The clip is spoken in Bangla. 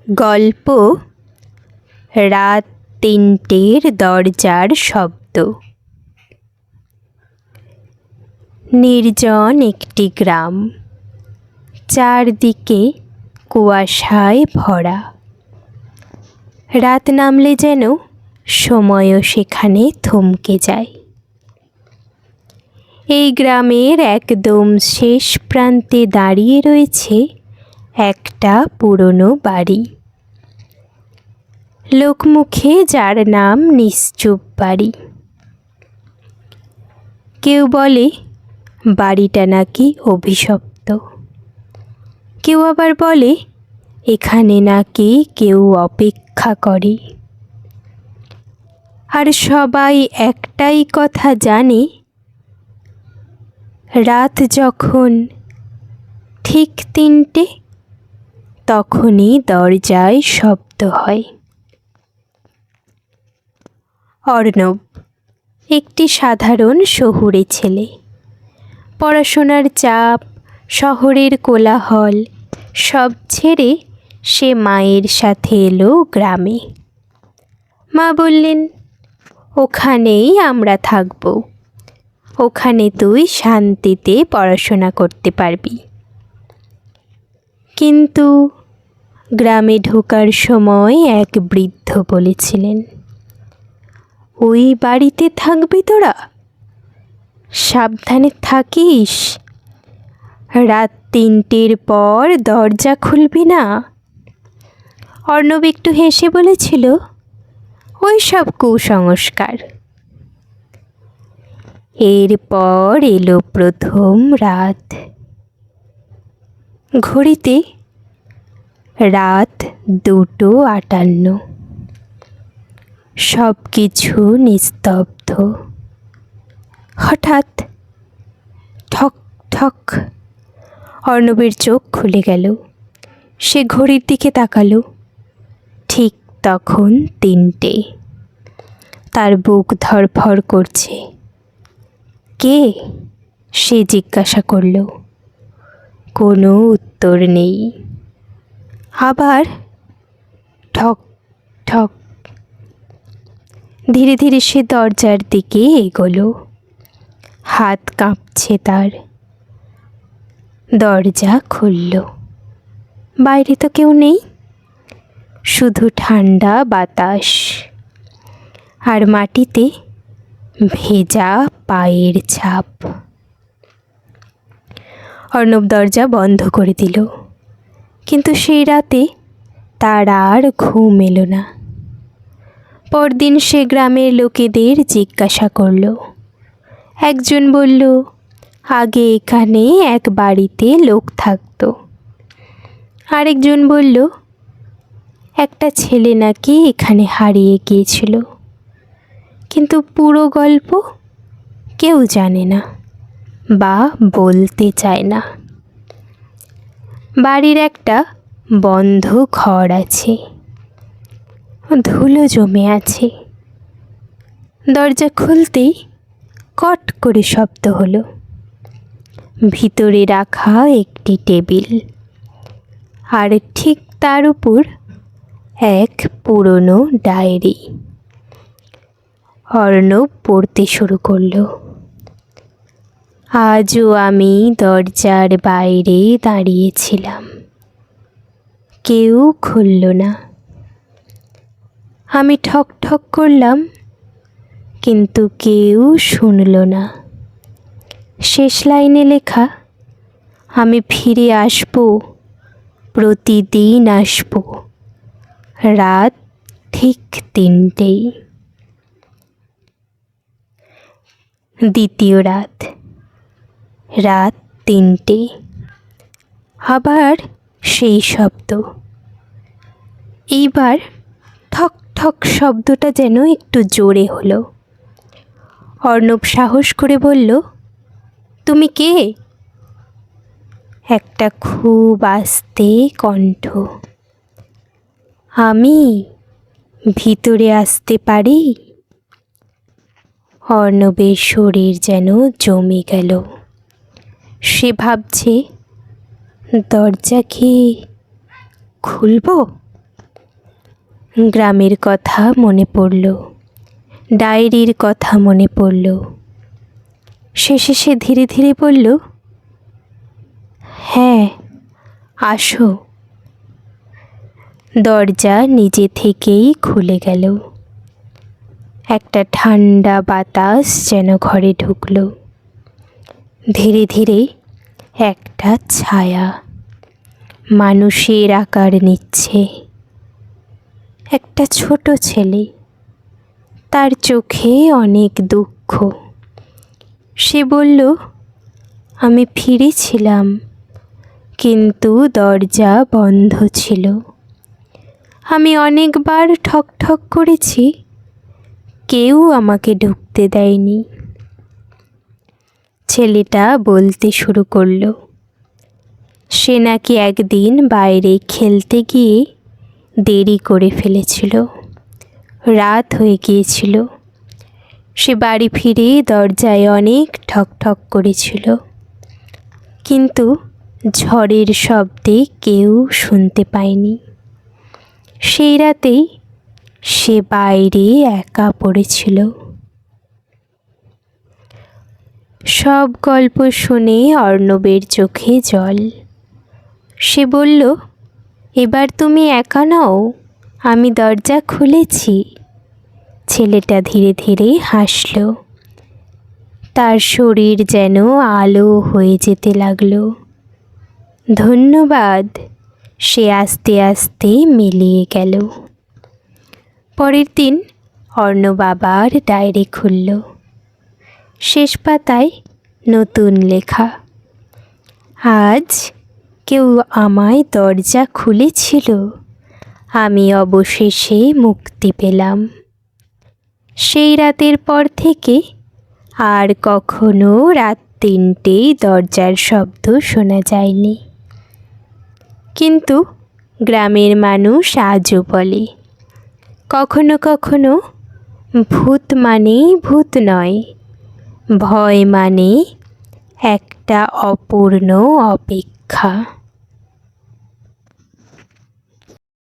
গল্প রাত ৩টের দরজার শব্দ। নির্জন একটি গ্রাম, চারদিকে কুয়াশায় ভরা। রাত নামলে যেন সময়ও সেখানে থমকে যায়। এই গ্রামের একদম শেষ প্রান্তে দাঁড়িয়ে রয়েছে একটা পুরনো বাড়ি, লোকমুখে যার নাম নিশ্চুপ বাড়ি। কেউ বলে বাড়িটা নাকি অভিশপ্ত, কেউ আবার বলে এখানে নাকি কেউ অপেক্ষা করে। আর সবাই একটাই কথা জানে, রাত যখন ঠিক ৩টে তখনই দরজায় শব্দ হয়। অর্ণব একটি সাধারণ শহুরে ছেলে। পড়াশোনার চাপ, শহরের কোলাহল সব ছেড়ে সে মায়ের সাথে এলো গ্রামে। মা বললেন, ওখানেই আমরা থাকব, ওখানে তুই শান্তিতে পড়াশোনা করতে পারবি। কিন্তু গ্রামে ঢোকার সময় এক বৃদ্ধ বলেছিলেন, ওই বাড়িতে থাকবি তোরা, সাবধানে থাকিস, রাত ৩টের পর দরজা খুলবি না। অর্ণব একটু হেসে বলেছিল, ওই সব কুসংস্কার। এরপর এলো প্রথম রাত। ঘড়িতে রাত ২:৫৮। সব কিছু নিস্তব্ধ। হঠাৎ ঠক ঠক, অর্ণবের চোখ খুলে গেল। সে ঘড়ির দিকে তাকালো। ঠিক তখন ৩টে। তার বুক ধড়ফড় করছে। কে? সে জিজ্ঞাসা করল। কোনো উত্তর নেই। আবার ঠক ঠক। ধীরে ধীরে সে দরজার দিকে এগোলো। হাত কাঁপছে তার। দরজা খুলল। বাইরে তো কেউ নেই, শুধু ঠান্ডা বাতাস আর মাটিতে ভেজা পায়ের ছাপ। অর্ণব দরজা বন্ধ করে দিল, কিন্তু সেই রাতে তার আর ঘুম এলো না। পরদিন সে গ্রামের লোকেদের জিজ্ঞাসা করল। একজন বলল, আগে এখানে এক বাড়িতে লোক থাকত। আরেকজন বলল, একটা ছেলে নাকি এখানে হারিয়ে গিয়েছিল। কিন্তু পুরো গল্প কেউ জানে না বা বলতে চায় না। বাড়ির একটা বন্ধ ঘর আছে, ধুলো জমে আছে। দরজা খুলতেই কট করে শব্দ হলো। ভিতরে রাখা একটি টেবিল, আর ঠিক তার উপর এক পুরনো ডায়েরি। অর্ণব পড়তে শুরু করলো। আজও আমি দরজার বাইরে দাঁড়িয়েছিলাম, কেউ খুলল না। আমি ঠক ঠক করলাম, কিন্তু কেউ শুনল না। শেষ লাইনে লেখা, আমি ফিরে আসব, প্রতিদিন আসব, রাত ঠিক ৩টেই। দ্বিতীয় রাত, রাত ৩টে। আবার সেই শব্দ। এইবার ঠক ঠক শব্দটা যেন একটু জোরে হলো। অর্ণব সাহস করে বলল, তুমি কে? একটা খুব আস্তে কণ্ঠ। আমি ভিতরে আসতে পারি? অর্ণবের শরীর যেন জমে গেল। সে ভাবছে, দরজা কি খুলব? গ্রামের কথা মনে পড়ল, ডায়েরির কথা মনে পড়ল। শেষে সে ধীরে ধীরে বলল, হ্যাঁ আসো। দরজা নিজে থেকেই খুলে গেল। একটা ঠান্ডা বাতাস যেন ঘরে ঢুকল। ধীরে ধীরে একটা ছায়া মানুষের আকার নিচ্ছে। একটা ছোট ছেলে, তার চোখে অনেক দুঃখ। সে বলল, আমি ফিরেছিলাম, কিন্তু দরজা বন্ধ ছিল। আমি অনেকবার ঠক ঠক করেছি, কেউ আমাকে ঢুকতে দেয়নি। ছেলেটা বলতে শুরু করলো, সে নাকি একদিন বাইরে খেলতে গিয়ে দেরি করে ফেলেছিল। রাত হয়ে গিয়েছিল। সে বাড়ি ফিরে দরজায় অনেক ঠক ঠক করেছিল, কিন্তু ঝড়ের শব্দে কেউ শুনতে পায়নি। সেই রাতেই সে বাইরে একা পড়েছিল। সব গল্প শুনে অর্ণবের চোখে জল। সে বলল, এবার তুমি একা নও, আমি দরজা খুলেছি। ছেলেটা ধীরে ধীরে হাসল। তার শরীর যেন আলো হয়ে যেতে লাগলো। ধন্যবাদ, সে আস্তে আস্তে মিলিয়ে গেল। পরের দিন অর্ণব আবার ডায়েরি খুলল। শেষ পাতায় নতুন লেখা, আজ কেউ আমায় দরজা খুলেছিল, আমি অবশেষে মুক্তি পেলাম। সেই রাতের পর থেকে আর কখনো রাত 3টেয় দরজার শব্দ শোনা যায়নি। কিন্তু গ্রামের মানুষ আজও বলে, কখনো কখনো ভূত মানেই ভূত নয়, ভয় মানে একটা অপূর্ণ অপেক্ষা।